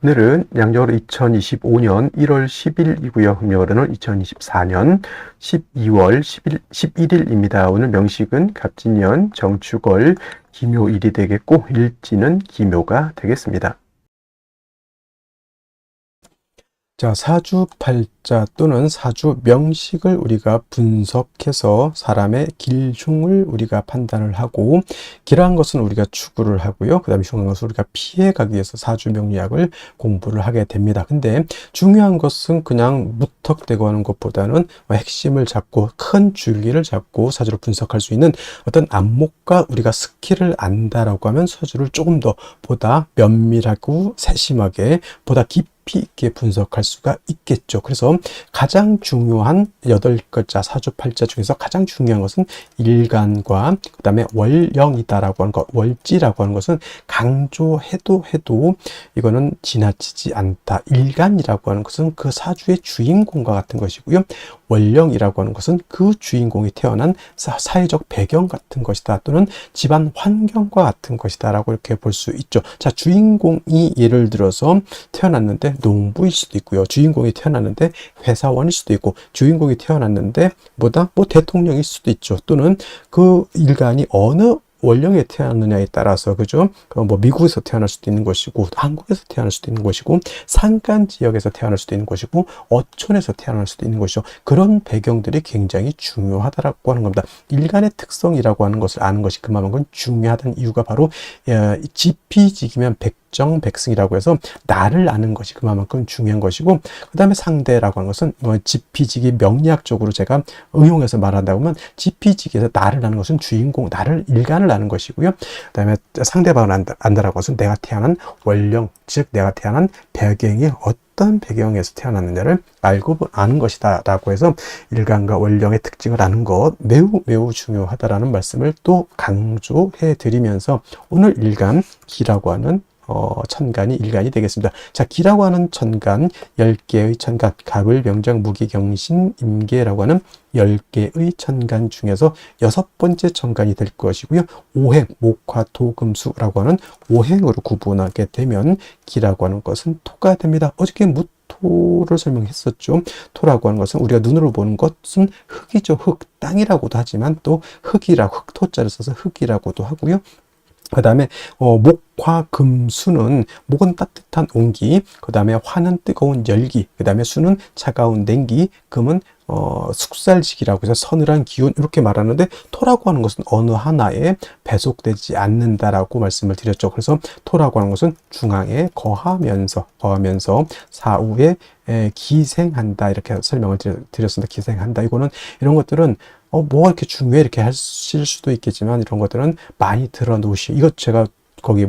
오늘은 양력으로 2025년 1월 10일이고요. 음력으로는 2024년 12월 11일입니다. 오늘 명식은 갑진년, 정축월, 기묘일이 되겠고 일지는 기묘가 되겠습니다. 자, 사주팔자 또는 사주 명식을 우리가 분석해서 사람의 길흉을 우리가 판단을 하고, 길한 것은 우리가 추구를 하고요. 그 다음에 흉한 것은 우리가 피해가기 위해서 사주 명리학을 공부를 하게 됩니다. 근데 중요한 것은 그냥 무턱대고 하는 것보다는 핵심을 잡고 큰 줄기를 잡고 사주를 분석할 수 있는 어떤 안목과 우리가 스킬을 안다라고 하면 사주를 조금 더 보다 면밀하고 세심하게 보다 깊이 있게 분석할 수가 있겠죠. 그래서 가장 중요한 8글자 사주팔자 중에서 가장 중요한 것은 일간과 그 다음에 월령이다라고 하는 것, 월지라고 하는 것은 강조해도 이거는 지나치지 않다. 일간이라고 하는 것은 그 사주의 주인공과 같은 것이고요. 월령이라고 하는 것은 그 주인공이 태어난 사회적 배경 같은 것이다, 또는 집안 환경과 같은 것이다 라고 이렇게 볼 수 있죠. 자, 주인공이 예를 들어서 태어났는데 농부일 수도 있고요. 주인공이 태어났는데 회사원일 수도 있고, 주인공이 태어났는데 뭐 대통령일 수도 있죠. 또는 그 일간이 어느 원령에 태어났느냐에 따라서, 그죠? 뭐 미국에서 태어날 수도 있는 것이고, 한국에서 태어날 수도 있는 것이고, 산간 지역에서 태어날 수도 있는 것이고, 어촌에서 태어날 수도 있는 것이죠. 그런 배경들이 굉장히 중요하다라고 하는 겁니다. 일간의 특성이라고 하는 것을 아는 것이 그만큼 중요하다는 이유가 바로 지피지기면 백정백승이라고 해서 나를 아는 것이 그만큼 중요한 것이고, 그 다음에 상대라고 하는 것은 지피지기 명리학적으로 제가 응용해서 말한다고 하면, 지피지기에서 나를 아는 것은 주인공, 나를 일간을 아는 것이고요. 그 다음에 상대방을 안다라고 해서 내가 태어난 원령, 즉 내가 태어난 배경이 어떤 배경에서 태어났느냐를 알고 아는 것이다 라고 해서 일간과 원령의 특징을 아는 것 매우 중요하다라는 말씀을 또 강조해 드리면서, 오늘 일간 기라고 하는 천간이 일간이 되겠습니다. 자, 기라고 하는 천간, 10개의 천간, 갑을, 병정, 무기, 경신, 임계라고 하는 10개의 천간 중에서 6번째 천간이 될 것이고요. 오행, 목화, 토, 금, 수라고 하는 오행으로 구분하게 되면 기라고 하는 것은 토가 됩니다. 어저께 토를 설명했었죠. 토라고 하는 것은 우리가 눈으로 보는 것은 흙이죠. 흙, 땅이라고도 하지만 또 흙이라고, 흙토자를 써서 흙이라고도 하고요. 그 다음에 목화 금수는, 목은 따뜻한 온기, 그 다음에 화는 뜨거운 열기, 그 다음에 수는 차가운 냉기, 금은 숙살지기라고 해서 서늘한 기운, 이렇게 말하는데, 토라고 하는 것은 어느 하나에 배속되지 않는다라고 말씀을 드렸죠. 그래서 토라고 하는 것은 중앙에 거하면서 사후에 기생한다, 이렇게 설명을 드렸습니다. 기생한다. 이거는 이런 것들은 뭐가 이렇게 중요해 이렇게 하실 수도 있겠지만, 이런 것들은 많이 들어놓으시, 이것 제가 거기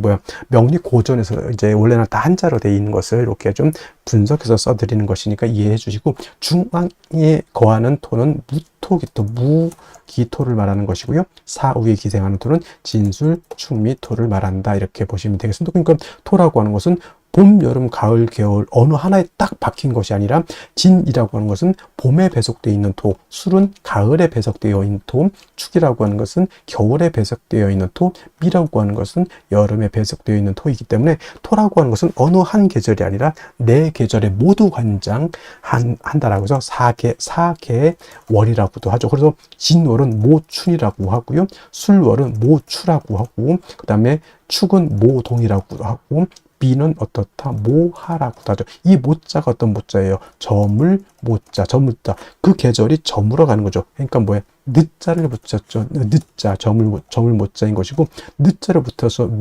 명리 고전에서 이제 원래는 다 한자로 되어 있는 것을 이렇게 좀 분석해서 써드리는 것이니까 이해해 주시고, 중앙에 거하는 토는 무토기토, 무기토를 말하는 것이고요. 사후에 기생하는 토는 진술, 충미토를 말한다, 이렇게 보시면 되겠습니다. 그러니까 토라고 하는 것은 봄, 여름, 가을, 겨울 어느 하나에 딱 박힌 것이 아니라, 진이라고 하는 것은 봄에 배속되어 있는 토, 술은 가을에 배속되어 있는 토, 축이라고 하는 것은 겨울에 배속되어 있는 토, 미라고 하는 것은 여름에 배속되어 있는 토이기 때문에, 토라고 하는 것은 어느 한 계절이 아니라 네 계절에 모두 관장한다라고 해서 사계의 월이라고도 하죠. 그래서 진월은 모춘이라고 하고요. 술월은 모추라고 하고, 그 다음에 축은 모동이라고 하고, 비는 어떻다? 모하라고도 하죠. 이 모자가 어떤 모자예요? 저물 모자, 저물자. 그 계절이 저물어 가는 거죠. 그러니까 뭐예요? 늦자를 붙였죠. 늦자, 저물 모자인 것이고, 늦자를 붙여서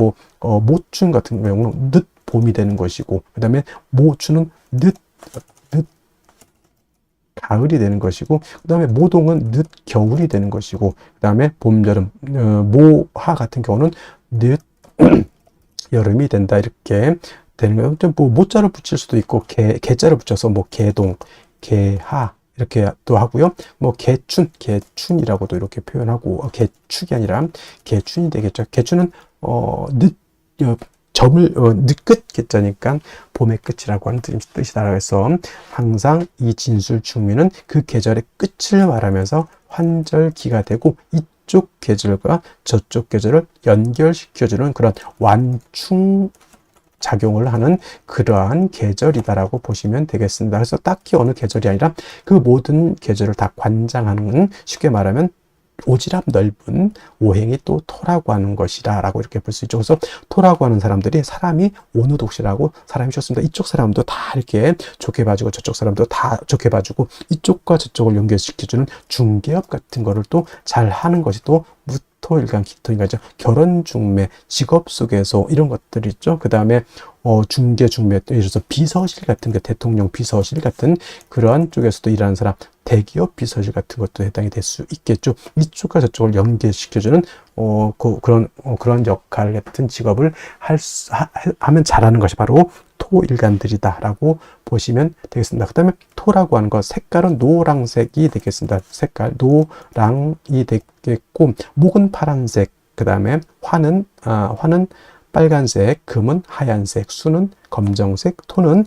모춘 같은 경우는 늦 봄이 되는 것이고, 그 다음에 모추는 늦 가을이 되는 것이고, 그 다음에 모동은 늦 겨울이 되는 것이고, 그 다음에 봄, 여름, 모하 같은 경우는 늦 여름이 된다, 이렇게 되는 거예요. 좀 모자를 붙일 수도 있고, 개자를 붙여서 개동, 개하 이렇게 또 하고요. 개춘이라고도 이렇게 표현하고, 개축이 아니라 개춘이 되겠죠. 개춘은 늦끝 개자니까 봄의 끝이라고 하는 뜻이다. 그래서 항상 이 진술 충미는 그 계절의 끝을 말하면서 환절기가 되고, 이쪽 계절과 저쪽 계절을 연결시켜주는 그런 완충 작용을 하는 그러한 계절이다라고 보시면 되겠습니다. 그래서 딱히 어느 계절이 아니라 그 모든 계절을 다 관장하는, 쉽게 말하면 오지랖 넓은 오행이 또 토라고 하는 것이다 라고 이렇게 볼 수 있죠. 그래서 토라고 하는 사람들이 사람이 오누독시라고, 사람이 좋습니다. 이쪽 사람도 다 이렇게 좋게 봐주고 저쪽 사람도 다 좋게 봐주고 이쪽과 저쪽을 연결시켜주는 중개업 같은 거를 또 잘 하는 것이 또 무토일간 기토인간이죠. 결혼 중매, 직업 속에서 이런 것들이 있죠. 그 다음에 중개 중매, 예를 들어서 비서실 같은 게, 대통령 비서실 같은 그런 쪽에서도 일하는 사람, 대기업 비서실 같은 것도 해당이 될 수 있겠죠. 이쪽과 저쪽을 연계시켜주는 그런 역할 같은 직업을 하면 잘하는 것이 바로 토일간들이다라고 보시면 되겠습니다. 그 다음에 토라고 하는 것, 색깔은 노란색이 되겠습니다. 색깔 노랑이 되겠고, 목은 파란색, 그 다음에 화는 빨간색, 금은 하얀색, 수는 검정색, 토는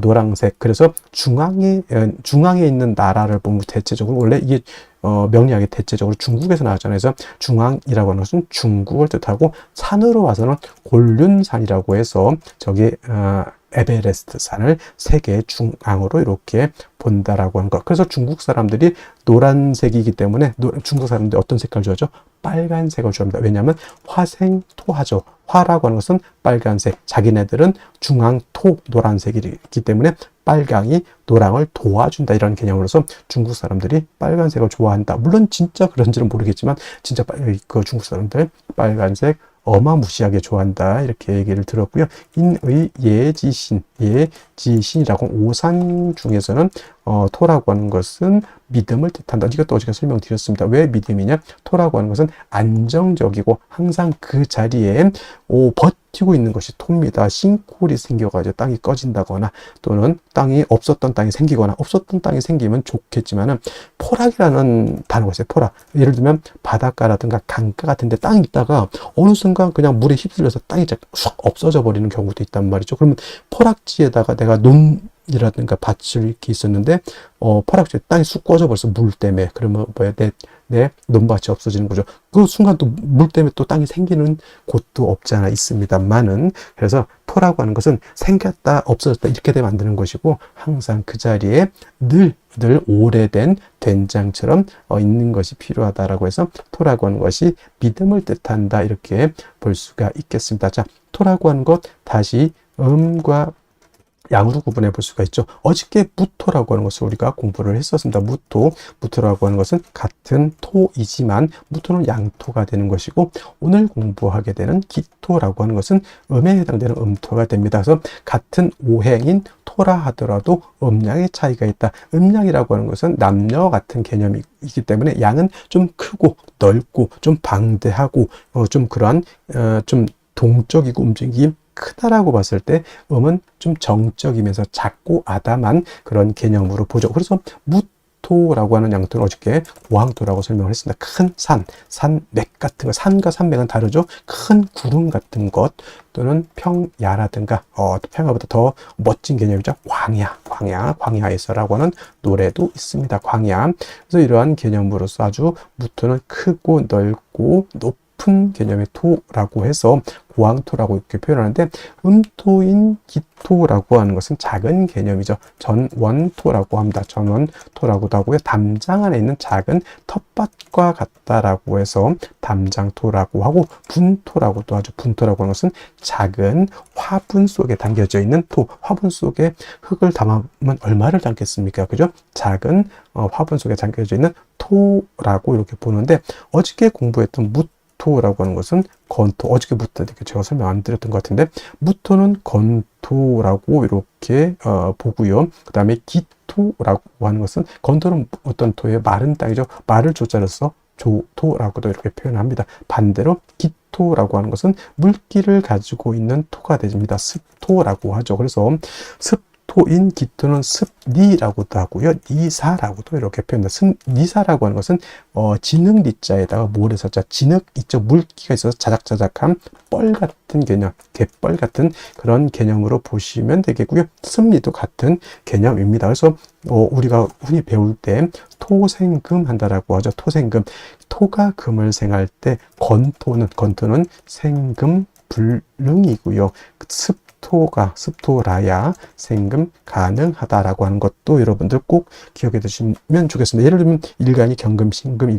노란색. 그래서 중앙에 있는 나라를 보면 대체적으로, 원래 이게 명리학이 대체적으로 중국에서 나왔잖아요. 그래서 중앙이라고 하는 것은 중국을 뜻하고, 산으로 와서는 곤륜산이라고 해서 저기 에베레스트 산을 세계 중앙으로 이렇게 본다라고 하는 것. 그래서 중국 사람들이 노란색이기 때문에 중국 사람들이 어떤 색깔 좋아하죠? 빨간색을 좋아합니다. 왜냐하면 화생토하죠. 화라고 하는 것은 빨간색, 자기네들은 중앙토 노란색이기 때문에 빨강이 노랑을 도와준다, 이런 개념으로서 중국 사람들이 빨간색을 좋아한다. 물론 진짜 그런지는 모르겠지만 진짜 그 중국 사람들 빨간색 어마무시하게 좋아한다, 이렇게 얘기를 들었고요. 인의 예지신이라고, 오산 중에서는 토라고 하는 것은 믿음을 뜻한다. 이것도 어제가 설명드렸습니다. 왜 믿음이냐? 토라고 하는 것은 안정적이고 항상 그 자리에 버티고 있는 것이 토입니다. 싱크홀이 생겨가지고 땅이 꺼진다거나, 또는 없었던 땅이 생기거나, 없었던 땅이 생기면 좋겠지만은, 포락이라는 단어가 있어요. 포락. 예를 들면 바닷가라든가 강가 같은 데 땅이 있다가 어느 순간 그냥 물에 휩쓸려서 땅이 쑥 없어져 버리는 경우도 있단 말이죠. 그러면 포락지에다가 내가 논이라든가 밭을 이렇게 있었는데 포락지에 땅이 쑥 꺼져 버려서 물 때문에, 그러면 뭐야, 내 논밭이 없어지는 거죠. 그 순간 또 물 때문에 또 땅이 생기는 곳도 없지 않아 있습니다만은, 그래서 토라고 하는 것은 생겼다 없어졌다 이렇게 되면 안 되는 것이고, 항상 그 자리에 늘 오래된 된장처럼 있는 것이 필요하다라고 해서 토라고 하는 것이 믿음을 뜻한다, 이렇게 볼 수가 있겠습니다. 자, 토라고 하는 것 다시 음과 양으로 구분해 볼 수가 있죠. 어저께 무토라고 하는 것을 우리가 공부를 했었습니다. 무토라고 하는 것은 같은 토이지만 무토는 양토가 되는 것이고, 오늘 공부하게 되는 기토라고 하는 것은 음에 해당되는 음토가 됩니다. 그래서 같은 오행인 토라 하더라도 음양의 차이가 있다. 음양이라고 하는 것은 남녀 같은 개념이기 때문에 양은 좀 크고 넓고 좀 방대하고 좀 그러한 좀 동적이고 움직임 크다라고 봤을 때, 음은 좀 정적이면서 작고 아담한 그런 개념으로 보죠. 그래서 무토라고 하는 양토는 어저께 고항토라고 설명을 했습니다. 큰 산맥 같은 거, 산과 산맥은 다르죠. 큰 구름 같은 것, 또는 평야라든가 평야보다 더 멋진 개념이죠. 광야에서라고 하는 노래도 있습니다. 광야. 그래서 이러한 개념으로서 아주 무토는 크고 넓고 높은 개념의 토라고 해서 고항토라고 이렇게 표현하는데, 음토인 기토라고 하는 것은 작은 개념이죠. 전원토라고 합니다. 전원토라고도 하고요. 담장 안에 있는 작은 텃밭과 같다라고 해서 담장토라고 하고, 분토라고도 하죠. 분토라고 하는 것은 작은 화분 속에 담겨져 있는 토. 화분 속에 흙을 담으면 얼마를 담겠습니까? 그죠? 작은 화분 속에 담겨져 있는 토라고 이렇게 보는데, 어저께 공부했던 무토라고 하는 것은 건토, 어저께부터 이렇게 제가 설명 안 드렸던 것 같은데, 무토는 건토라고 이렇게 보고요. 그 다음에 기토라고 하는 것은, 건토는 어떤 토예요? 마른 땅이죠. 말을 조자로 써 조토라고도 이렇게 표현합니다. 반대로 기토라고 하는 것은 물기를 가지고 있는 토가 됩니다. 습토라고 하죠. 그래서 습토인 기토는 습니라고도 하고요. 니사라고도 이렇게 표현합니다. 니사라고 하는 것은 진흙 니자에다가 모래사자, 진흙 있죠. 물기가 있어서 자작자작한 뻘 같은 개념, 갯벌 같은 그런 개념으로 보시면 되겠고요. 습리도 같은 개념입니다. 그래서 우리가 흔히 배울 때 토생금 한다라고 하죠. 토생금. 토가 금을 생할 때 건토는 생금 불능이고요. 습토라야 생금 가능하다라고 하는 것도 여러분들 꼭 기억해 두시면 좋겠습니다. 예를 들면 일간이 경금, 신금,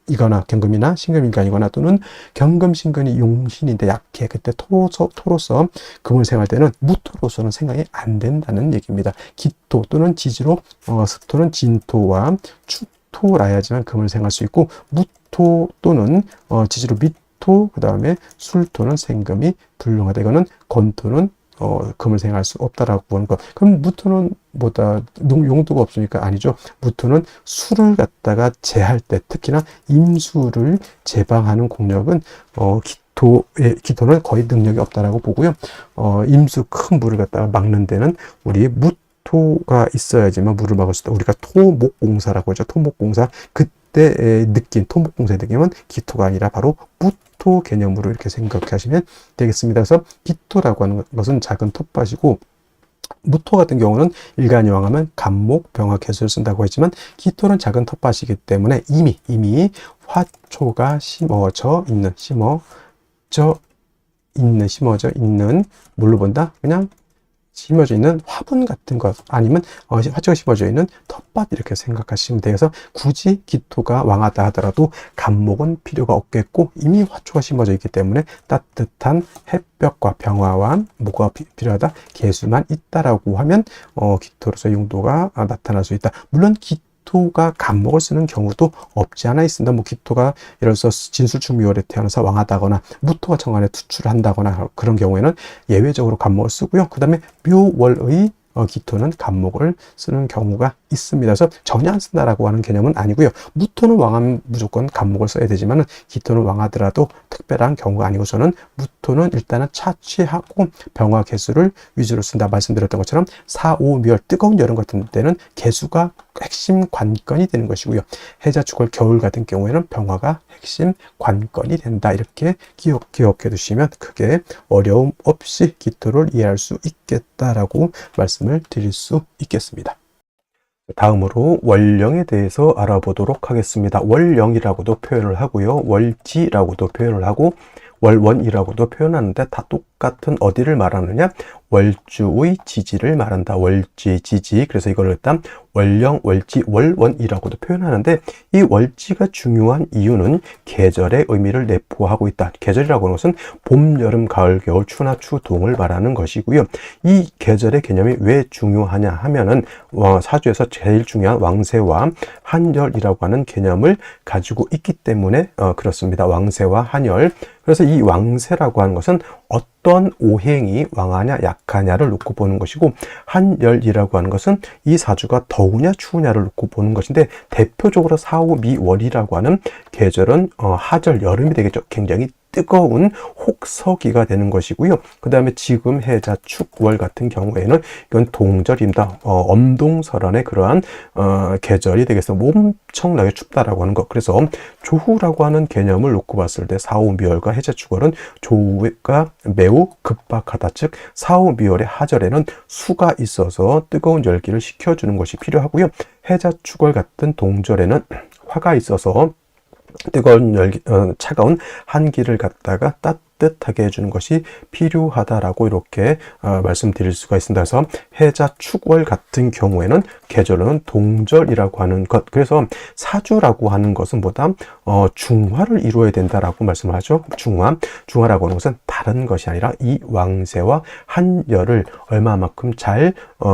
이거나 경금이나 신금일간이거나 또는 경금, 신금이 용신인데 약해. 그때 토로서 금을 생할 때는 무토로서는 생각이 안 된다는 얘기입니다. 기토 또는 지지로 습토는 진토와 축토라야지만 금을 생할 수 있고 무토 또는 지지로 미토 그 다음에 술토는 생금이 불능하다. 이거는 건토는 금을 생할 수 없다라고 하는 것. 그럼 무토는 뭐다 용도가 없으니까 아니죠. 무토는 술을 갖다가 제할 때 특히나 임수를 제방하는 공력은 기토는 거의 능력이 없다라고 보고요. 임수 큰 물을 갖다가 막는 데는 우리 무토가 있어야지만 물을 막을 수 있다. 우리가 토목공사라고 하죠. 토목공사 그때 느낀 토목공사의 느낌은 기토가 아니라 바로 무토 개념으로 이렇게 생각하시면 되겠습니다. 그래서 기토라고 하는 것은 작은 텃밭이고 무토 같은 경우는 일간이 왕하면 간목, 병화, 개수를 쓴다고 했지만 기토는 작은 텃밭이기 때문에 이미 화초가 심어져 있는 뭘로 본다? 그냥 심어져 있는 화분 같은 것 아니면 화초가 심어져 있는 텃밭 이렇게 생각하시면 돼요. 그래서 굳이 기토가 왕하다 하더라도 간목은 필요가 없겠고 이미 화초가 심어져 있기 때문에 따뜻한 햇볕과 병화와 뭐가 필요하다? 개수만 있다라고 하면 기토로서 용도가 나타날 수 있다. 물론 기토가 간목을 쓰는 경우도 없지 않아 있습니다. 기토가 예를 들어서 진술충묘월에 태어나서 왕하다거나 무토가 정관에 투출을 한다거나 그런 경우에는 예외적으로 간목을 쓰고요. 그 다음에 묘월의 기토는 간목을 쓰는 경우가 있습니다. 그래서 전혀 안 쓴다라고 하는 개념은 아니고요. 무토는 왕하면 무조건 간목을 써야 되지만 기토는 왕하더라도 특별한 경우가 아니고 저는 무토는 일단은 차취하고 병화 개수를 위주로 쓴다 말씀드렸던 것처럼 4, 5, 묘월 뜨거운 여름 같은 때는 개수가 핵심 관건이 되는 것이고요. 해자, 축월, 겨울 같은 경우에는 병화가 핵심 관건이 된다. 이렇게 기억해 두시면 크게 어려움 없이 기토를 이해할 수 있겠다라고 말씀을 드릴 수 있겠습니다. 다음으로 월령에 대해서 알아보도록 하겠습니다. 월령이라고도 표현을 하고요. 월지라고도 표현을 하고 월원이라고도 표현하는데 다 똑같은 어디를 말하느냐? 월주의 지지를 말한다. 월지, 지지. 그래서 이걸 일단 월령, 월지, 월원이라고도 표현하는데 이 월지가 중요한 이유는 계절의 의미를 내포하고 있다. 계절이라고 하는 것은 봄, 여름, 가을, 겨울, 추나 추동을 말하는 것이고요. 이 계절의 개념이 왜 중요하냐 하면은 사주에서 제일 중요한 왕세와 한열이라고 하는 개념을 가지고 있기 때문에 그렇습니다. 왕세와 한열. 그래서 이 왕세라고 하는 것은 어떤 오행이 왕하냐 약하냐를 놓고 보는 것이고 한열이라고 하는 것은 이 사주가 더우냐 추우냐를 놓고 보는 것인데 대표적으로 사오미월이라고 하는 계절은 하절 여름이 되겠죠. 굉장히 뜨거운 혹서기가 되는 것이고요. 그 다음에 지금 해자 축월 같은 경우에는 이건 동절입니다. 엄동설한의 그러한 계절이 되겠습니다. 엄청나게 춥다라고 하는 것. 그래서 조후라고 하는 개념을 놓고 봤을 때 사오미월과 해자 축월은 조후가 매우 급박하다. 즉 사오미월의 하절에는 수가 있어서 뜨거운 열기를 식혀주는 것이 필요하고요. 해자 축월 같은 동절에는 화가 있어서 뜨거운 열기, 차가운 한기를 갖다가 따뜻하게 해주는 것이 필요하다라고 이렇게 말씀드릴 수가 있습니다. 그래서 해자 축월 같은 경우에는 계절은 동절이라고 하는 것. 그래서 사주라고 하는 것은 보다 중화를 이루어야 된다라고 말씀을 하죠. 중화라고 하는 것은 다른 것이 아니라 이 왕세와 한열을 얼마만큼 잘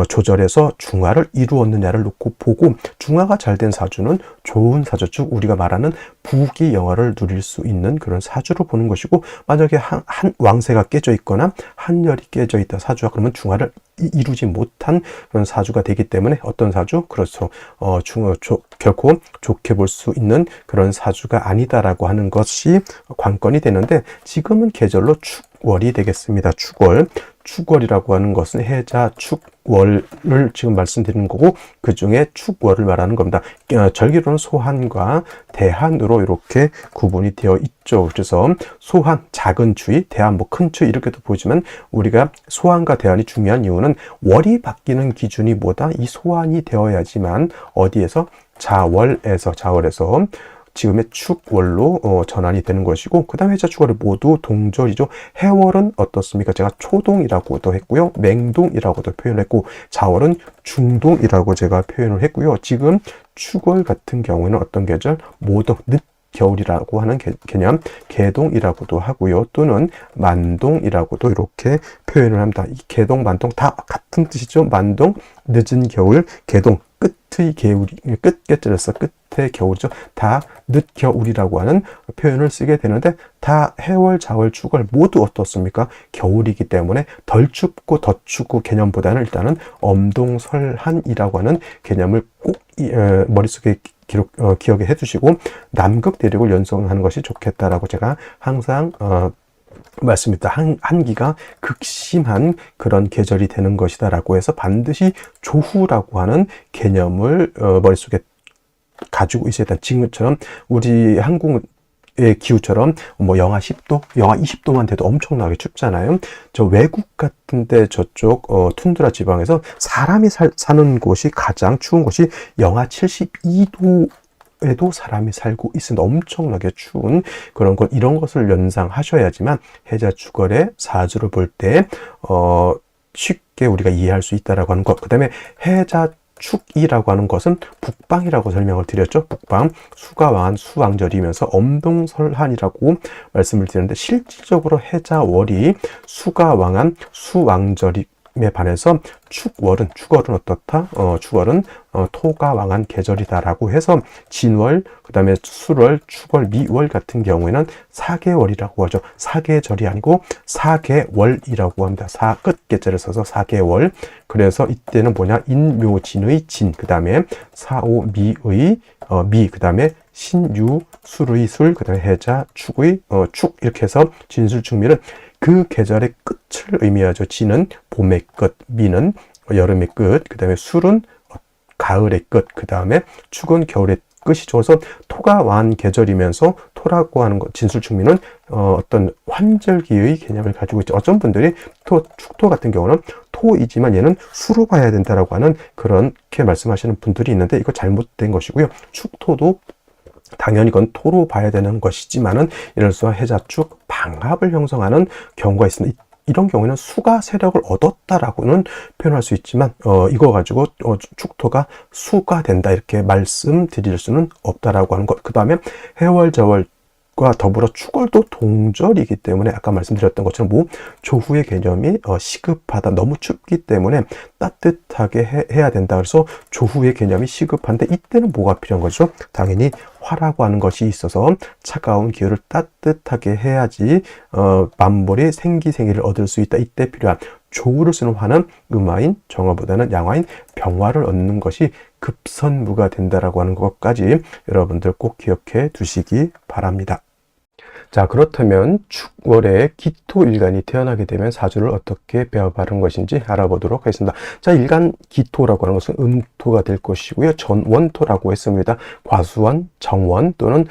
조절해서 중화를 이루었느냐를 놓고 보고 중화가 잘 된 사주는 좋은 사주, 즉 우리가 말하는 부귀영화를 누릴 수 있는 그런 사주로 보는 것이고 만약에 한 왕세가 깨져 있거나 한열이 깨져 있다 사주가 그러면 중화를 이루지 못한 그런 사주가 되기 때문에 어떤 사주? 그렇죠. 결코 좋게 볼 수 있는 그런 사주가 아니다라고 하는 것이 관건이 되는데 지금은 계절로 축월이 되겠습니다. 축월이라고 하는 것은 해자 축월을 지금 말씀드리는 거고 그 중에 축월을 말하는 겁니다. 절기로는 소한과 대한으로 이렇게 구분이 되어 있죠. 그래서 소한, 작은 추위, 대한, 큰 추위 이렇게도 보지만 우리가 소한과 대한이 중요한 이유는 월이 바뀌는 기준이 뭐다? 이 소한이 되어야지만 어디에서? 자월에서 지금의 축월로 전환이 되는 것이고, 그 다음에 해자 축월이 모두 동절이죠. 해월은 어떻습니까? 제가 초동이라고도 했고요, 맹동이라고도 표현했고, 자월은 중동이라고 제가 표현을 했고요. 지금 축월 같은 경우에는 어떤 계절? 모동, 늦겨울이라고 하는 개념, 개동이라고도 하고요, 또는 만동이라고도 이렇게 표현을 합니다. 이 개동, 만동 다 같은 뜻이죠. 만동, 늦은 겨울, 개동, 끝의 겨울이, 끝께절에서 끝의 겨울이죠. 다 늦겨울이라고 하는 표현을 쓰게 되는데, 다 해월, 자월, 축월 모두 어떻습니까? 겨울이기 때문에 덜 춥고 더 춥고 개념보다는 일단은 엄동설한이라고 하는 개념을 꼭 머릿속에 기억에 해두시고, 남극 대륙을 연상하는 것이 좋겠다라고 제가 항상 말씀입니다. 한기가 극심한 그런 계절이 되는 것이다 라고 해서 반드시 조후라고 하는 개념을 머릿속에 가지고 있어야 된다. 지금처럼 우리 한국의 기후처럼 뭐 영하 10도, 영하 20도만 돼도 엄청나게 춥잖아요. 저 외국 같은데 저쪽 툰드라 지방에서 사람이 사는 곳이 가장 추운 곳이 영하 72도 에도 사람이 살고 있으면 엄청나게 추운 그런 것, 이런 것을 연상하셔야지만 해자 축월의 사주를 볼 때 쉽게 우리가 이해할 수 있다라고 하는 것. 그 다음에 해자 축이라고 하는 것은 북방이라고 설명을 드렸죠. 북방, 수가 왕한 수왕절이면서 엄동설한이라고 말씀을 드렸는데, 실질적으로 해자월이 수가 왕한 수왕절이 에 반해서 축월은 어떻다? 축월은 토가 왕한 계절이다라고 해서 진월, 그 다음에 수월, 축월, 미월 같은 경우에는 사계월이라고 하죠. 사계절이 아니고 사계월이라고 합니다. 끝계절을 써서 사계월. 그래서 이때는 뭐냐? 인묘진의 진, 그 다음에 사오미의 미, 그 다음에 신유, 술의 술, 그 다음에 해자, 축의 축, 이렇게 해서 진술축미는 그 계절의 끝을 의미하죠. 진은 봄의 끝, 미는 여름의 끝, 그 다음에 술은 가을의 끝, 그 다음에 축은 겨울의 끝이죠. 그래서 토가 왕한 계절이면서 토라고 하는 것, 진술축미는 어떤 환절기의 개념을 가지고 있죠. 어떤 분들이 축토 같은 경우는 토이지만 얘는 수로 봐야 된다라고 하는 그렇게 말씀하시는 분들이 있는데, 이거 잘못된 것이고요. 축토도 당연히 이건 토로 봐야 되는 것이지만은, 예를 들어서 해자축 방합을 형성하는 경우가 있습니다. 이런 경우에는 수가 세력을 얻었다라고는 표현할 수 있지만, 이거 가지고 축토가 수가 된다 이렇게 말씀드릴 수는 없다라고 하는 것. 그 다음에 해월, 자월 과 더불어 축월도 동절이기 때문에 아까 말씀드렸던 것처럼 조후의 개념이 시급하다, 너무 춥기 때문에 따뜻하게 해야 된다. 그래서 조후의 개념이 시급한데, 이때는 뭐가 필요한 거죠? 당연히 화라고 하는 것이 있어서 차가운 기후를 따뜻하게 해야지 만물이 생기생이를 얻을 수 있다. 이때 필요한 조후를 쓰는 화는 음화인 정화보다는 양화인 병화를 얻는 것이 급선무가 된다라고 하는 것까지 여러분들 꼭 기억해 두시기 바랍니다. 자, 그렇다면 축월에 기토일간이 태어나게 되면 사주를 어떻게 배워바른 것인지 알아보도록 하겠습니다. 자, 일간 기토라고 하는 것은 음토가 될 것이고요. 전원토라고 했습니다. 과수원, 정원 또는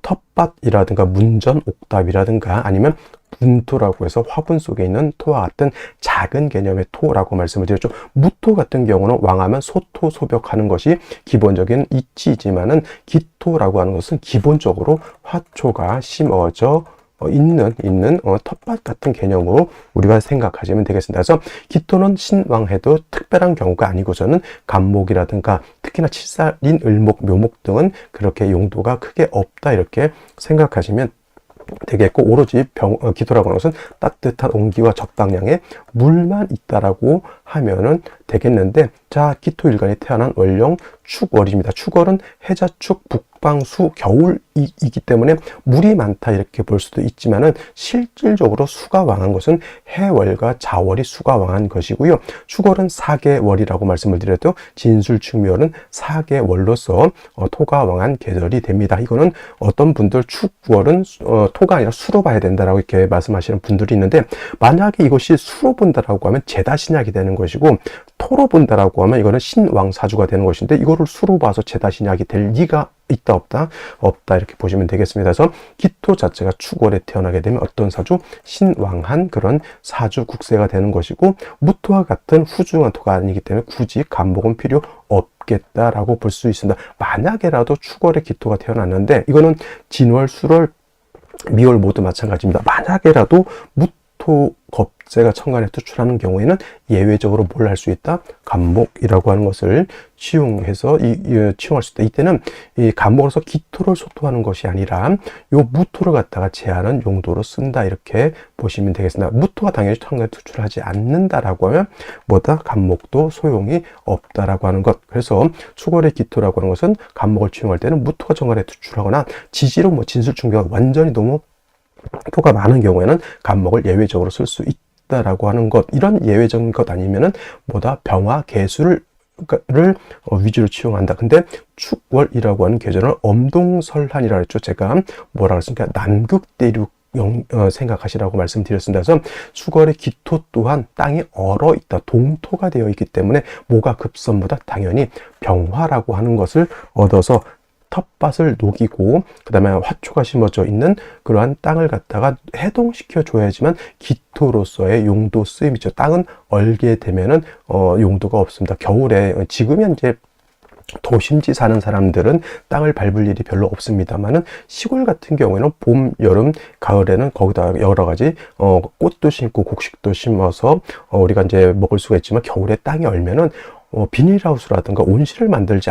텃밭이라든가 문전, 옥답이라든가 아니면 분토라고 해서 화분 속에 있는 토와 같은 작은 개념의 토라고 말씀을 드렸죠. 무토 같은 경우는 왕하면 소토, 소벽하는 것이 기본적인 이치이지만은 기토라고 하는 것은 기본적으로 화초가 심어져 있는 텃밭 같은 개념으로 우리가 생각하시면 되겠습니다. 그래서 기토는 신왕해도 특별한 경우가 아니고서는 간목이라든가 특히나 칠살인 을목, 묘목 등은 그렇게 용도가 크게 없다 이렇게 생각하시면 되겠고, 오로지 기토라고 하는 것은 따뜻한 온기와 적당량의 물만 있다라고 하면은 되겠는데, 자, 기토일간이 태어난 월령 축월입니다. 축월은 해자축 북방수 겨울이기 때문에 물이 많다 이렇게 볼 수도 있지만은, 실질적으로 수가 왕한 것은 해월과 자월이 수가 왕한 것이고요. 축월은 사계월이라고 말씀을 드려도 진술축묘월은 사계월로서 토가 왕한 계절이 됩니다. 이거는 어떤 분들 축월은 토가 아니라 수로 봐야 된다라고 이렇게 말씀하시는 분들이 있는데, 만약에 이것이 수로 본다라고 하면 제다신약이 되는 것이고, 토로 본다라고 하면 이거는 신왕사주가 되는 것인데, 이거를 수로 봐서 제다신약이 될 리가 있다 없다? 없다 이렇게 보시면 되겠습니다. 그래서 기토 자체가 축월에 태어나게 되면 어떤 사주? 신왕한 그런 사주 국세가 되는 것이고, 무토와 같은 후중한 토가 아니기 때문에 굳이 간목은 필요 없겠다라고 볼 수 있습니다. 만약에라도 축월에 기토가 태어났는데, 이거는 진월, 술월, 미월 모두 마찬가지입니다. 만약에라도 무토 겁재가 천간에 투출하는 경우에는 예외적으로 뭘 할 수 있다? 간목이라고 하는 것을 치용해서 치용할 수 있다. 이때는 이 간목으로서 기토를 소토하는 것이 아니라 요 무토를 갖다가 제하는 용도로 쓴다 이렇게 보시면 되겠습니다. 무토가 당연히 천간에 투출하지 않는다라고 하면 뭐다? 간목도 소용이 없다라고 하는 것. 그래서 축월의 기토라고 하는 것은 간목을 치용할 때는 무토가 천간에 투출하거나 지지로 뭐 진술충교가 완전히 너무 토가 많은 경우에는 간목을 예외적으로 쓸 수 있다라고 하는 것. 이런 예외적인 것 아니면은 뭐다? 병화 개수를 위주로 치용한다. 근데 축월이라고 하는 계절은 엄동설한이라 했죠. 제가 뭐라 그랬습니까? 남극대륙 생각하시라고 말씀드렸습니다. 그래서 축월의 기토 또한 땅이 얼어 있다. 동토가 되어 있기 때문에 뭐가 급선보다 당연히 병화라고 하는 것을 얻어서 텃밭을 녹이고 그 다음에 화초가 심어져 있는 그러한 땅을 갖다가 해동시켜 줘야지만 기토로서의 용도 쓰임이죠. 땅은 얼게 되면은 용도가 없습니다. 겨울에 지금 현재 도심지 사는 사람들은 땅을 밟을 일이 별로 없습니다만은 시골 같은 경우에는 봄, 여름, 가을에는 거기다 여러 가지 꽃도 심고 곡식도 심어서 우리가 이제 먹을 수가 있지만 겨울에 땅이 얼면은 비닐하우스라든가 온실을 만들지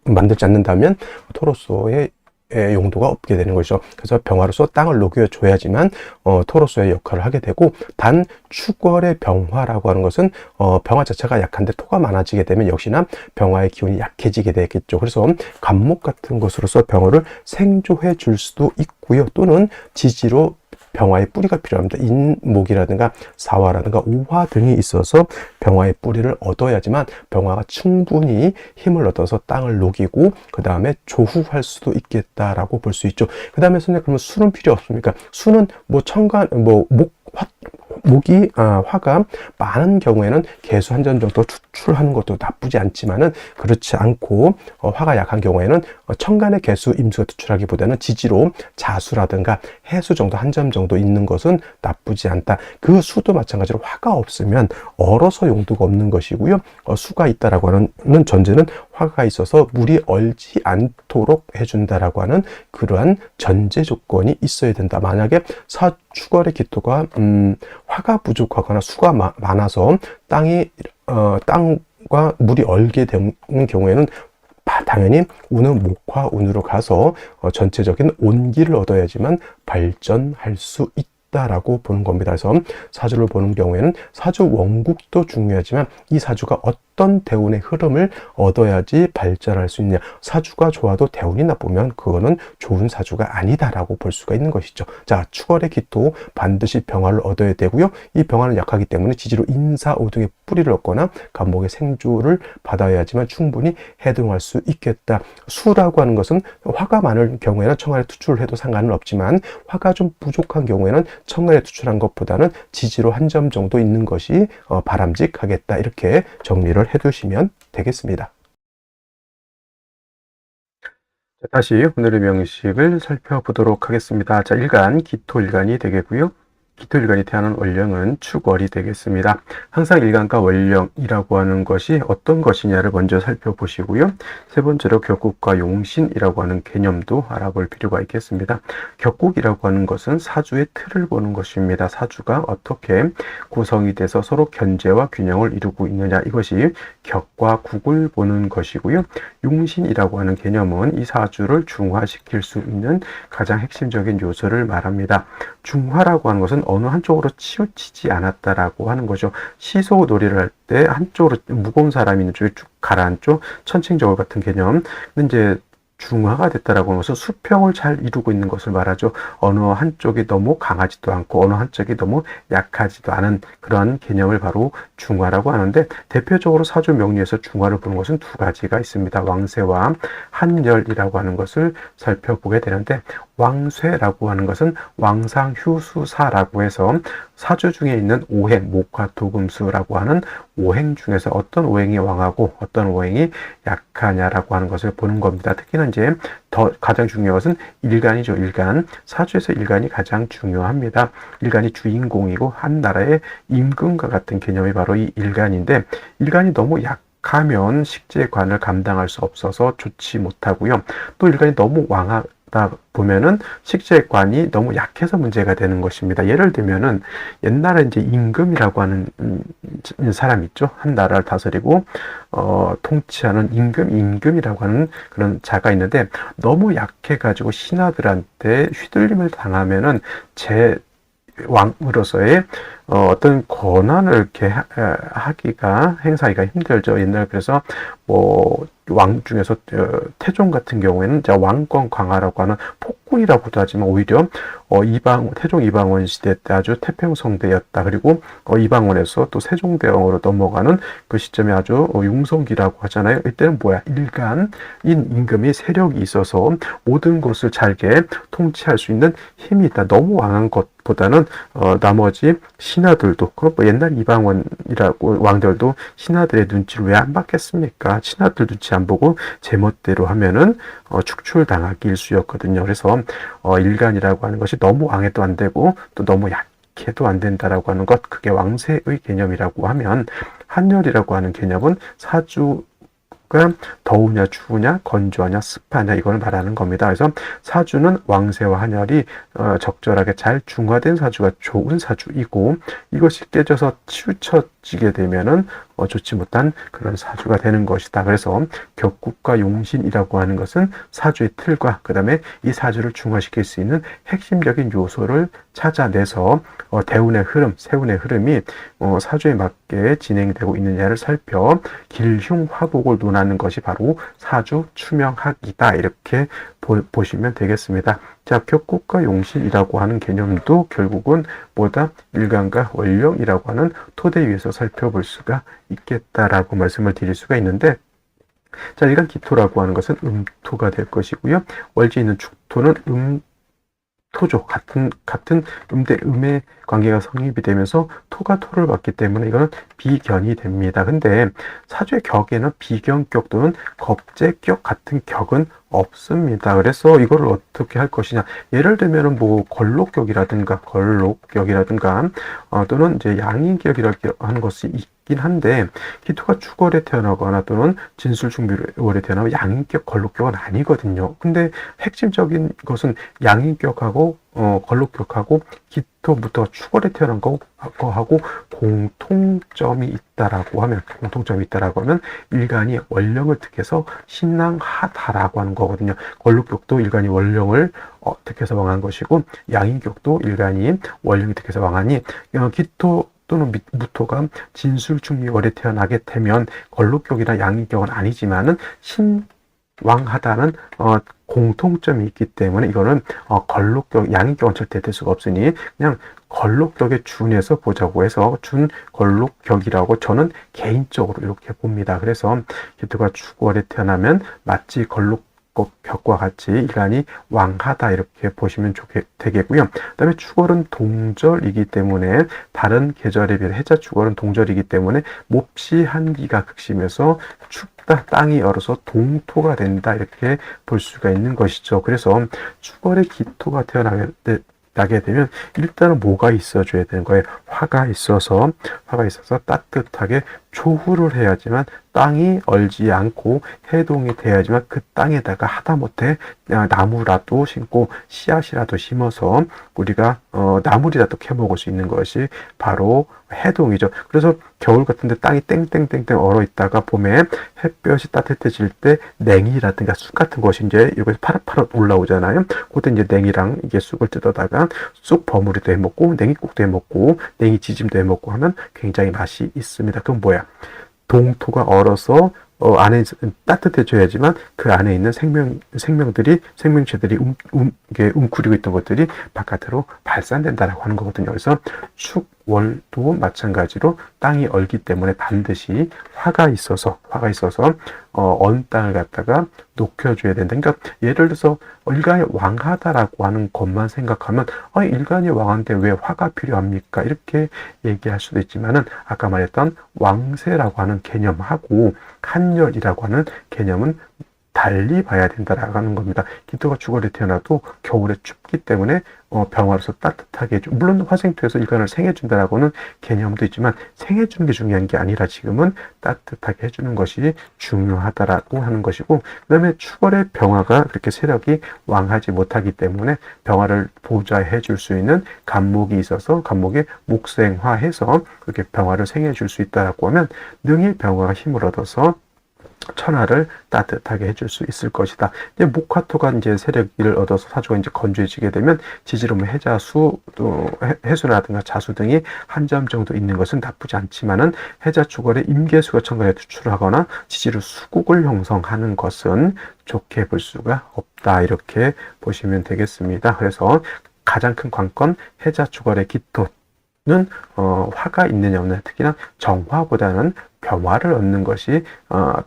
만들지 않는다면 토로소의 용도가 없게 되는 것이죠. 그래서 병화로서 땅을 녹여줘야지만 토로소의 역할을 하게 되고, 단 축월의 병화라고 하는 것은 병화 자체가 약한데 토가 많아지게 되면 역시나 병화의 기운이 약해지게 되겠죠. 그래서 간목 같은 것으로서 병화를 생조해 줄 수도 있고요. 또는 지지로 병화의 뿌리가 필요합니다. 인목이라든가 사화라든가 오화 등이 있어서 병화의 뿌리를 얻어야지만 병화가 충분히 힘을 얻어서 땅을 녹이고 그 다음에 조후할 수도 있겠다라고 볼 수 있죠. 그 다음에 선생님, 그러면 수는 필요 없습니까? 수는 뭐 천간, 화가 많은 경우에는 개수 한 점 정도 추출하는 것도 나쁘지 않지만은, 그렇지 않고 화가 약한 경우에는 천간의 개수 임수가 투출하기보다는 지지로 자수라든가 해수 정도 한 점 정도 있는 것은 나쁘지 않다. 그 수도 마찬가지로 화가 없으면 얼어서 용도가 없는 것이고요. 수가 있다라고 하는 전제는 화가 있어서 물이 얼지 않도록 해준다라고 하는 그러한 전제 조건이 있어야 된다. 만약에 축월의 기토가 화가 부족하거나 수가 많아서 땅과 물이 얼게 되는 경우에는 당연히 운은 목화운으로 가서 전체적인 온기를 얻어야지만 발전할 수 있다라고 보는 겁니다. 그래서 사주를 보는 경우에는 사주 원국도 중요하지만 이 사주가 어떤 대운의 흐름을 얻어야지 발전할 수 있냐. 사주가 좋아도 대운이 나쁘면 그거는 좋은 사주가 아니다라고 볼 수가 있는 것이죠. 자, 축월의 기토 반드시 병화를 얻어야 되고요. 이 병화는 약하기 때문에 지지로 인사오등의 뿌리를 얻거나 간목의 생조를 받아야지만 충분히 해동할 수 있겠다. 수라고 하는 것은 화가 많은 경우에는 천간에 투출을 해도 상관은 없지만 화가 좀 부족한 경우에는 천간에 투출한 것보다는 지지로 한 점 정도 있는 것이 바람직하겠다. 이렇게 정리를 해두시면 되겠습니다. 다시 오늘의 명식을 살펴보도록 하겠습니다. 자, 일간, 기토일간이 되겠고요. 기토일간이 태어난 월령은 축월이 되겠습니다. 항상 일간과 월령이라고 하는 것이 어떤 것이냐를 먼저 살펴보시고요. 세 번째로 격국과 용신이라고 하는 개념도 알아볼 필요가 있겠습니다. 격국이라고 하는 것은 사주의 틀을 보는 것입니다. 사주가 어떻게 구성이 돼서 서로 견제와 균형을 이루고 있느냐, 이것이 격과 국을 보는 것이고요. 용신이라고 하는 개념은 이 사주를 중화시킬 수 있는 가장 핵심적인 요소를 말합니다. 중화라고 하는 것은 어느 한쪽으로 치우치지 않았다라고 하는 거죠. 시소 놀이를 할 때 한쪽으로 무거운 사람이 있는 쪽에 쭉 가라앉죠. 천칭저울 같은 개념. 근데 이제 중화가 됐다라고 하는 것은 수평을 잘 이루고 있는 것을 말하죠. 어느 한쪽이 너무 강하지도 않고 어느 한쪽이 너무 약하지도 않은 그런 개념을 바로 중화라고 하는데, 대표적으로 사주 명리에서 중화를 보는 것은 두 가지가 있습니다. 왕쇠와 한열이라고 하는 것을 살펴보게 되는데, 왕쇠라고 하는 것은 왕상휴수사라고 해서 사주 중에 있는 오행, 목화, 도금수라고 하는 오행 중에서 어떤 오행이 왕하고 어떤 오행이 약하냐라고 하는 것을 보는 겁니다. 특히나 이제 더 가장 중요한 것은 일간이죠. 일간. 사주에서 일간이 가장 중요합니다. 일간이 주인공이고 한 나라의 임금과 같은 개념이 바로 이 일간인데, 일간이 너무 약하면 식재관을 감당할 수 없어서 좋지 못하고요. 또 일간이 너무 왕하다 보면은 식재관이 너무 약해서 문제가 되는 것입니다. 예를 들면은 옛날에 이제 임금이라고 하는 사람 있죠. 한 나라를 다스리고 통치하는 임금이라고 하는 그런 자가 있는데, 너무 약해가지고 신하들한테 휘둘림을 당하면은 제 왕으로서의 어떤 권한을 이렇게 행사하기가 힘들죠. 옛날 그래서 뭐 왕 중에서 태종 같은 경우에는 왕권 강화라고 하는 폭군이라고도 하지만 오히려 태종 이방원 시대 때 아주 태평성대였다. 그리고 이방원에서 또 세종대왕으로 넘어가는 그 시점이 아주 융성기라고 하잖아요. 이때는 일간인 임금이 세력이 있어서 모든 것을 잘게 통치할 수 있는 힘이 있다. 너무 왕한 것보다는 나머지 신하들도, 뭐 옛날 이방원이라고 왕들도 신하들의 눈치를 왜 안 받겠습니까? 신하들 눈치 안 보고 제멋대로 하면은 축출당하기 일쑤였거든요. 그래서 일간이라고 하는 것이 너무 왕해도 안 되고 또 너무 약해도 안 된다라고 하는 것, 그게 왕세의 개념이라고 하면, 한열이라고 하는 개념은 사주 더우냐 추우냐 건조하냐 습하냐 이걸 말하는 겁니다. 그래서 사주는 왕세와 한열이 적절하게 잘 중화된 사주가 좋은 사주이고, 이것이 깨져서 치우쳐지게 되면은 좋지 못한 그런 사주가 되는 것이다. 그래서 격국과 용신이라고 하는 것은 사주의 틀과 그 다음에 이 사주를 중화시킬 수 있는 핵심적인 요소를 찾아내서 대운의 흐름, 세운의 흐름이 사주에 맞게 진행되고 있느냐를 살펴 길흉화복을 논하는 것이 바로 사주 추명학이다. 이렇게 보시면 되겠습니다. 자, 격국과 용신이라고 하는 개념도 결국은 일간과 월령이라고 하는 토대 위에서 살펴볼 수가 있겠다라고 말씀을 드릴 수가 있는데, 자, 일간 기토라고 하는 것은 음토가 될 것이고요. 월지에 있는 축토는 토죠. 같은 음대 음의 관계가 성립이 되면서 토가 토를 받기 때문에 이거는 비견이 됩니다. 근데 사주의 격에는 비견격 또는 겁재격 같은 격은 없습니다. 그래서 이거를 어떻게 할 것이냐. 예를 들면은 걸록격이라든가 또는 이제 양인격이라고 하는 것이 있긴 한데, 기토가 축월에 태어나거나 또는 진술중비월에 태어나면 양인격, 걸록격은 아니거든요. 근데 핵심적인 것은 양인격하고 걸록격하고 기토부터 축월에 태어난 거하고 공통점이 있다라고 하면 일간이 원령을 득해서 신랑하다라고 하는 거거든요. 걸록격도 일간이 원령을 득해서 왕한 것이고, 양인격도 일간이 원령이 득해서 왕하니 기토 또는 무토가 진술중미월에 태어나게 되면 걸록격이나 양인격은 아니지만은 신왕하다는 공통점이 있기 때문에 이거는 걸록격, 양인격은 절대 될 수가 없으니 그냥 걸록격에 준해서 보자고 해서 준 걸록격이라고 저는 개인적으로 이렇게 봅니다. 그래서 기토가 축월에 태어나면 마치 격과 같이 일간이 왕하다 이렇게 보시면 되겠고요. 그 다음에 축월은 동절이기 때문에 다른 계절에 비해 해자 축월은 동절이기 때문에 몹시 한기가 극심해서 춥다, 땅이 얼어서 동토가 된다 이렇게 볼 수가 있는 것이죠. 그래서 축월에 기토가 나게 되면 일단은 뭐가 있어줘야 되는 거예요. 화가 있어서 따뜻하게 조후를 해야지만 땅이 얼지 않고 해동이 돼야지만 그 땅에다가 하다못해 나무라도 심고 씨앗이라도 심어서 우리가 나물이라도 캐먹을 수 있는 것이 바로 해동이죠. 그래서 겨울 같은데 땅이 땡땡땡땡 얼어 있다가 봄에 햇볕이 따뜻해질 때 냉이라든가 쑥 같은 것이 이제 여기서 파릇파릇 올라오잖아요. 그때 이제 냉이랑 이게 쑥을 뜯어다가 쑥 버무리도 해먹고 냉이국도 해먹고 냉이지짐도 해먹고 하면 굉장히 맛이 있습니다. 그건 뭐야? 동토가 얼어서 안에 따뜻해져야지만 그 안에 있는 생명체들이 이게 웅크리고 있던 것들이 바깥으로 발산된다라고 하는 거거든요. 그래서 월도 마찬가지로 땅이 얼기 때문에 반드시 화가 있어서 어느 땅을 갖다가 녹여줘야 된다. 그러니까 예를 들어서 일간이 왕하다라고 하는 것만 생각하면 일간이 왕한데 왜 화가 필요합니까? 이렇게 얘기할 수도 있지만은 아까 말했던 왕세라고 하는 개념하고 한열이라고 하는 개념은 달리 봐야 된다라고 하는 겁니다. 기토가 주거에 태어나도 겨울에 춥기 때문에 병화로서 따뜻하게 해줘. 물론 화생토에서 일간을 생해준다라고는 개념도 있지만 생해주는 게 중요한 게 아니라 지금은 따뜻하게 해주는 것이 중요하다라고 하는 것이고, 그 다음에 추월의 병화가 그렇게 세력이 왕하지 못하기 때문에 병화를 보좌해 줄 수 있는 간목이 있어서 간목이 목생화해서 그렇게 병화를 생해줄 수 있다라고 하면 능히 병화가 힘을 얻어서 천하를 따뜻하게 해줄 수 있을 것이다. 이제 목화토가 이제 세력을 얻어서 사주가 이제 건조해지게 되면 지지로 해자수, 또 해수라든가 자수 등이 한 점 정도 있는 것은 나쁘지 않지만은 해자축월에 임계수가 천간에 투출하거나 지지로 수국을 형성하는 것은 좋게 볼 수가 없다. 이렇게 보시면 되겠습니다. 그래서 가장 큰 관건 해자축월의 기토는 화가 있느냐 없느냐, 특히나 정화보다는 병화를 얻는 것이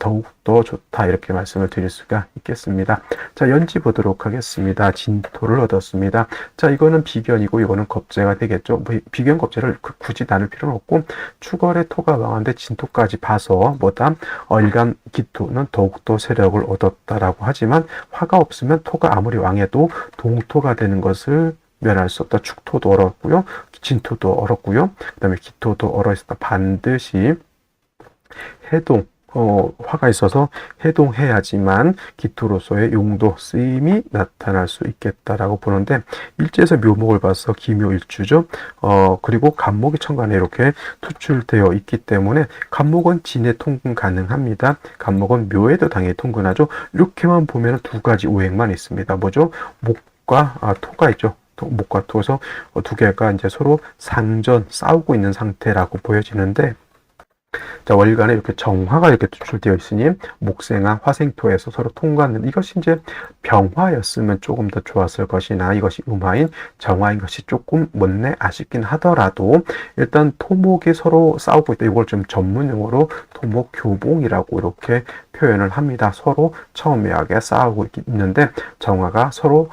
더욱더 좋다, 이렇게 말씀을 드릴 수가 있겠습니다. 자, 연지 보도록 하겠습니다. 진토를 얻었습니다. 자, 이거는 비견이고 이거는 겁재가 되겠죠. 비견 겁재를 굳이 나눌 필요는 없고, 추월의 토가 왕한데 진토까지 봐서 뭐다, 일간 기토는 더욱더 세력을 얻었다라고 하지만 화가 없으면 토가 아무리 왕해도 동토가 되는 것을 면할 수 없다. 축토도 얼었고요, 진토도 얼었고요, 그 다음에 기토도 얼어있다. 반드시 해동, 화가 있어서 해동해야지만 기토로서의 용도, 쓰임이 나타날 수 있겠다라고 보는데, 일지에서 묘목을 봐서 기묘일주죠. 그리고 간목이 천간에 이렇게 투출되어 있기 때문에 간목은 진에 통근 가능합니다. 간목은 묘에도 당연히 통근하죠. 이렇게만 보면 두 가지 오행만 있습니다. 뭐죠? 목과 토가 있죠. 목과 토에서 두 개가 이제 서로 상전, 싸우고 있는 상태라고 보여지는데, 자, 월간에 이렇게 정화가 이렇게 투출되어 있으니 목생화, 화생토에서 서로 통과하는, 이것이 이제 병화였으면 조금 더 좋았을 것이나 이것이 음화인 정화인 것이 조금 못내 아쉽긴 하더라도 일단 토목이 서로 싸우고 있다. 이걸 좀 전문용어로 토목 교봉이라고 이렇게 표현을 합니다. 서로 첨예하게 싸우고 있는데 정화가 서로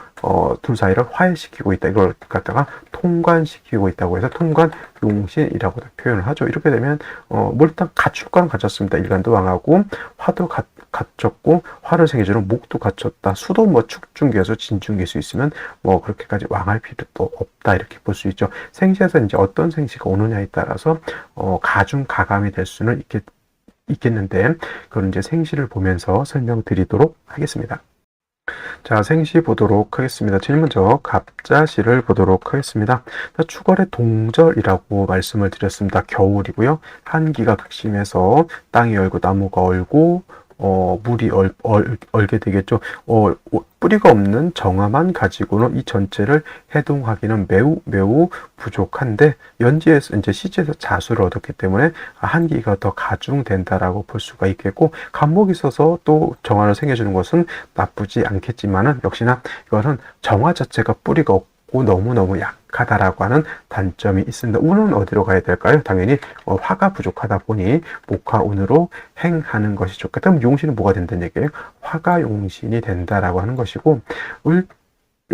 둘 사이를 화해시키고 있다. 이걸 갖다가 통관시키고 있다고 해서 통관용신이라고 표현을 하죠. 이렇게 되면 일단 갖출 건 갖췄습니다. 일간도 왕하고 화도 갖췄고 화를 생겨주는 목도 갖췄다. 수도 축중기에서 진중기수 있으면 그렇게까지 왕할 필요도 없다, 이렇게 볼 수 있죠. 생시에서 이제 어떤 생시가 오느냐에 따라서 가중가감이 될 수는 있겠는데, 그건 이제 생시를 보면서 설명드리도록 하겠습니다. 자, 생시 보도록 하겠습니다. 제일 먼저 갑자시를 보도록 하겠습니다. 추월의 동절이라고 말씀을 드렸습니다. 겨울이고요. 한기가 극심해서 땅이 얼고 나무가 얼고 물이 얼게 되겠죠. 뿌리가 없는 정화만 가지고는 이 전체를 해동하기는 매우 부족한데, 연지에서 이제 시지에서 자수를 얻었기 때문에 한기가 더 가중된다라고 볼 수가 있겠고, 간목이 있어서 또 정화를 생겨주는 것은 나쁘지 않겠지만은 역시나 이거는 정화 자체가 뿌리가 없고 너무너무 약하다라고 하는 단점이 있습니다. 운은 어디로 가야 될까요? 당연히 화가 부족하다 보니 목화운으로 행하는 것이 좋겠다. 그럼 용신은 뭐가 된다는 얘기예요? 화가 용신이 된다라고 하는 것이고,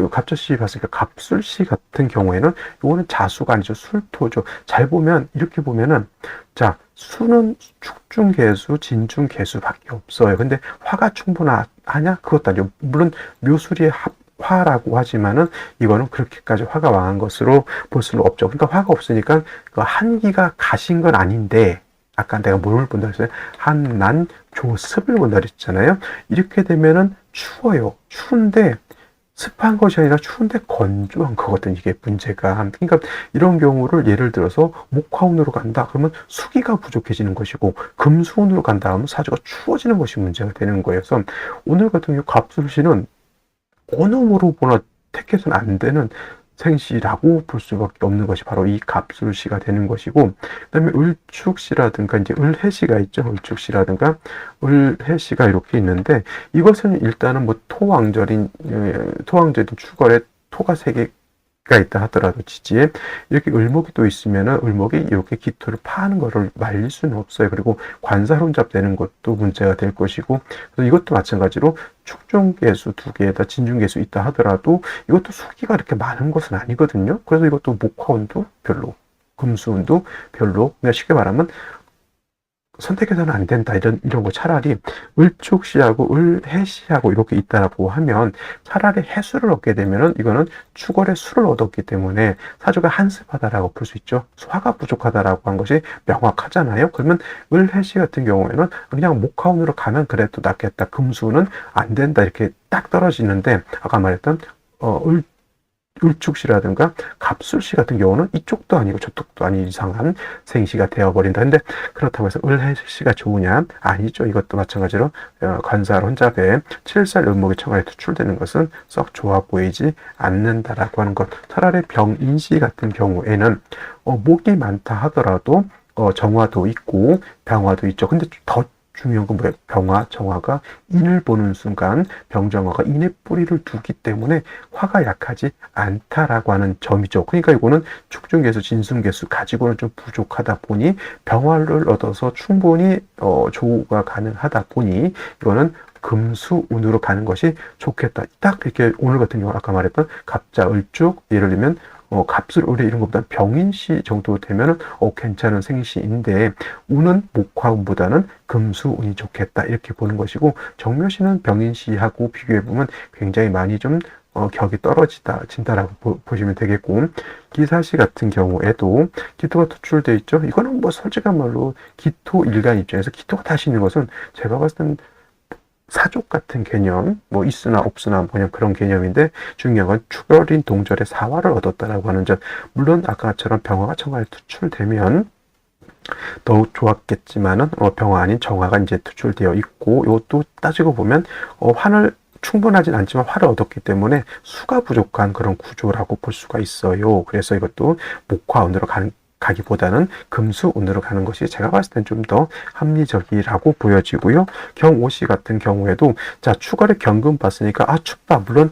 갑자시 봤으니까 갑술시 같은 경우에는 이거는 자수가 아니죠. 술토죠. 잘 보면 이렇게 보면은, 자, 수는 축중개수, 진중개수밖에 없어요. 근데 화가 충분하냐? 그것도 아니죠. 물론 묘술이 화라고 하지만은 이거는 그렇게까지 화가 왕한 것으로 볼 수는 없죠. 그러니까 화가 없으니까 그 한기가 가신 건 아닌데, 아까 내가 뭘 본다 했어요? 한난 조습을 본다 그랬잖아요. 이렇게 되면은 추워요. 추운데 습한 것이 아니라 추운데 건조한 거거든, 이게 문제가. 그러니까 이런 경우를 예를 들어서 목화운으로 간다 그러면 수기가 부족해지는 것이고, 금수운으로 간다 하면 사주가 추워지는 것이 문제가 되는 거예요. 그래서 오늘 같은 경우 갑술시는 어느 모로 보나 택해서는 안 되는 생시라고 볼 수밖에 없는 것이 바로 이 갑술시가 되는 것이고, 그 다음에 을축시라든가 이제 을해시가 있죠. 을축시라든가 을해시가 이렇게 있는데, 이것은 일단은 토왕절인 추월에 토가 3개 가 있다 하더라도 지지에 이렇게 을목이 또 있으면은 을목이 이렇게 기토를 파는 거를 말릴 수는 없어요. 그리고 관사혼잡되는 것도 문제가 될 것이고, 그래서 이것도 마찬가지로 축종계수 두 개에다 진중계수 있다 하더라도 이것도 수기가 이렇게 많은 것은 아니거든요. 그래서 이것도 목화운도 별로, 금수운도 별로. 그냥 쉽게 말하면 선택해서는 안 된다. 이런 거 차라리 을축시하고 을해시하고 이렇게 있다라고 하면 차라리 해수를 얻게 되면은 이거는 축월의 수를 얻었기 때문에 사주가 한습하다라고 볼 수 있죠. 화가 부족하다라고 한 것이 명확하잖아요. 그러면 을해시 같은 경우에는 그냥 목화운으로 가면 그래도 낫겠다. 금수는 안 된다. 이렇게 딱 떨어지는데 아까 말했던 을축시라든가 갑술시 같은 경우는 이쪽도 아니고 저쪽도 아닌 이상한 생시가 되어버린다. 근데 그렇다고 해서 을해시가 좋으냐? 아니죠. 이것도 마찬가지로 관사를 혼잡에 7살 을목이 청하에 투출되는 것은 썩 좋아 보이지 않는다라고 하는 것. 차라리 병인시 같은 경우에는 목이 많다 하더라도 정화도 있고 병화도 있죠. 근데 더 중요한 건 뭐예요? 병화, 정화가 인을 보는 순간 병정화가 인의 뿌리를 두기 때문에 화가 약하지 않다라고 하는 점이죠. 그러니까 이거는 축중계수, 진순계수 가지고는 좀 부족하다 보니 병화를 얻어서 충분히 조우가 가능하다 보니 이거는 금수운으로 가는 것이 좋겠다. 딱 이렇게 오늘 같은 경우 아까 말했던 갑자, 을축 예를 들면 갑술, 을해 이런 것보다 병인시 정도 되면은 괜찮은 생시인데 운은 목화운보다는 금수운이 좋겠다 이렇게 보는 것이고, 정묘시는 병인시하고 비교해 보면 굉장히 많이 좀 격이 진다라고 보시면 되겠고, 기사시 같은 경우에도 기토가 투출되어 있죠. 이거는 뭐 솔직한 말로 기토 일간 입장에서 기토가 다시 있는 것은 제가 봤을 때는 사족 같은 개념, 뭐 있으나 없으나 그냥 그런 개념인데, 중요한 건 축월인 동절의 사화를 얻었다라고 하는 점. 물론 아까처럼 병화가 청화에 투출되면 더욱 좋았겠지만은 병화 아닌 정화가 이제 투출되어 있고, 이것도 따지고 보면 환을 충분하진 않지만 화를 얻었기 때문에 수가 부족한 그런 구조라고 볼 수가 있어요. 그래서 이것도 목화운으로 가기보다는 금수운으로 가는 것이 제가 봤을 땐 좀 더 합리적이라고 보여지고요. 경오시 같은 경우에도 자 축월에 경금 봤으니까 춥다. 물론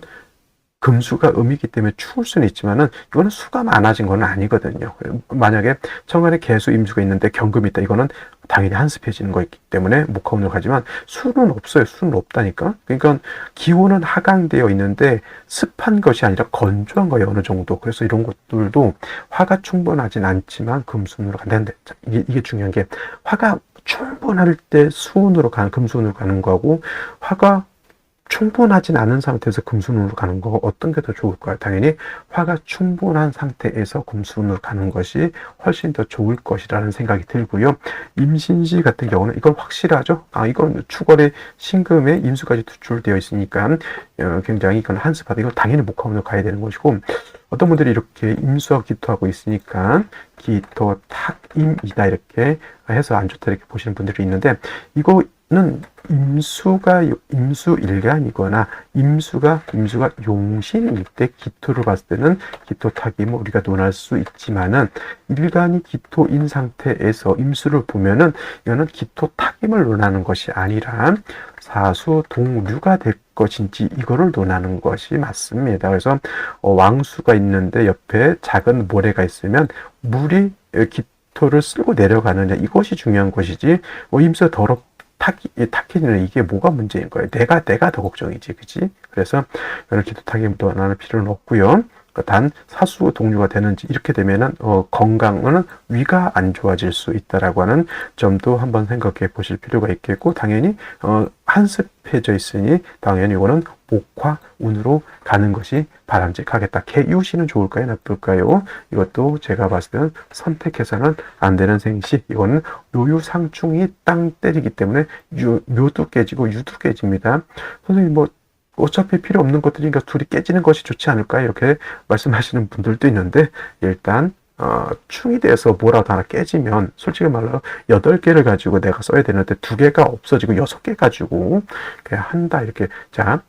금수가 음이기 때문에 추울 수는 있지만은 이거는 수가 많아진 건 아니거든요. 만약에 청간에 개수 임수가 있는데 경금이 있다. 이거는 당연히 한습해지는 거있기 때문에 목화운으로 가지만 수는 없어요. 수는 없다니까. 그러니까 기온은 하강되어 있는데 습한 것이 아니라 건조한 거예요. 어느 정도. 그래서 이런 것들도 화가 충분하진 않지만 금수운으로 간다는데 이게 중요한 게 화가 충분할 때 수운으로 가는 금수운으로 가는 거하고 화가 충분하진 않은 상태에서 금수운으로 가는 거 어떤 게 더 좋을까요? 당연히 화가 충분한 상태에서 금수운으로 가는 것이 훨씬 더 좋을 것이라는 생각이 들고요. 임신시 같은 경우는 이건 확실하죠. 이건 축월의 신금에 임수까지 투출되어 있으니까 굉장히 이건 한습하다. 이건 당연히 목화운으로 가야 되는 것이고, 어떤 분들이 이렇게 임수와 기토하고 있으니까 기토 탁임이다 이렇게 해서 안 좋다 이렇게 보시는 분들이 있는데, 이거는 임수일간이거나 임수가 용신일 때 기토를 봤을 때는 기토탁임을 우리가 논할 수 있지만은, 일간이 기토인 상태에서 임수를 보면은 이거는 기토탁임을 논하는 것이 아니라 사수 동류가 될 것인지 이거를 논하는 것이 맞습니다. 그래서 왕수가 있는데 옆에 작은 모래가 있으면 물이 기토를 쓸고 내려가느냐 이것이 중요한 것이지, 임수가 탁해지는 이게 뭐가 문제인 거예요. 내가 더 걱정이지, 그치? 그래서 이런 기토탁임도 나는 필요는 없고요. 단 사수 동류가 되는지 이렇게 되면은 건강은 위가 안 좋아질 수 있다라고 하는 점도 한번 생각해 보실 필요가 있겠고, 당연히 한습해져 있으니 당연히 이거는 목화운으로 가는 것이 바람직하겠다. 개유시는 좋을까요? 나쁠까요? 이것도 제가 봤을 때는 선택해서는 안 되는 생시. 이거는 묘유상충이 땅 때리기 때문에 묘도 깨지고 유도 깨집니다. 선생님 어차피 필요 없는 것들이니까 둘이 깨지는 것이 좋지 않을까 이렇게 말씀하시는 분들도 있는데, 일단 충이 돼서 뭐라도 하나 깨지면 솔직히 말로 8개를 가지고 내가 써야 되는데 2개가 없어지고 6개 가지고 그냥 한다 이렇게. 자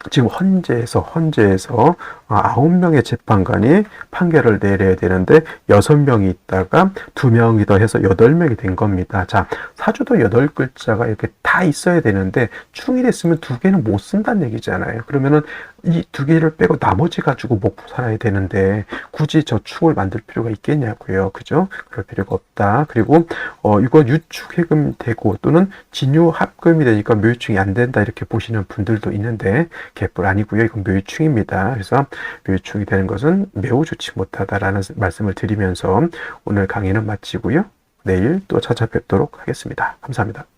지금 헌재에서 9명의 재판관이 판결을 내려야 되는데 6명이 있다가 2명이 더 해서 8명이 된 겁니다. 자, 사주도 8글자가 이렇게 다 있어야 되는데 충일했으면 2개는 못 쓴다는 얘기잖아요. 그러면은 이 2개를 빼고 나머지 가지고 먹고 살아야 되는데 굳이 저 축을 만들 필요가 있겠냐고요. 그죠? 그럴 필요가 없다. 그리고 이거 유축해금이 되고 또는 진유합금이 되니까 묘유충이 안 된다 이렇게 보시는 분들도 있는데 개뿔 아니고요. 이건 묘유충입니다. 그래서 묘유충이 되는 것은 매우 좋지 못하다라는 말씀을 드리면서 오늘 강의는 마치고요. 내일 또 찾아뵙도록 하겠습니다. 감사합니다.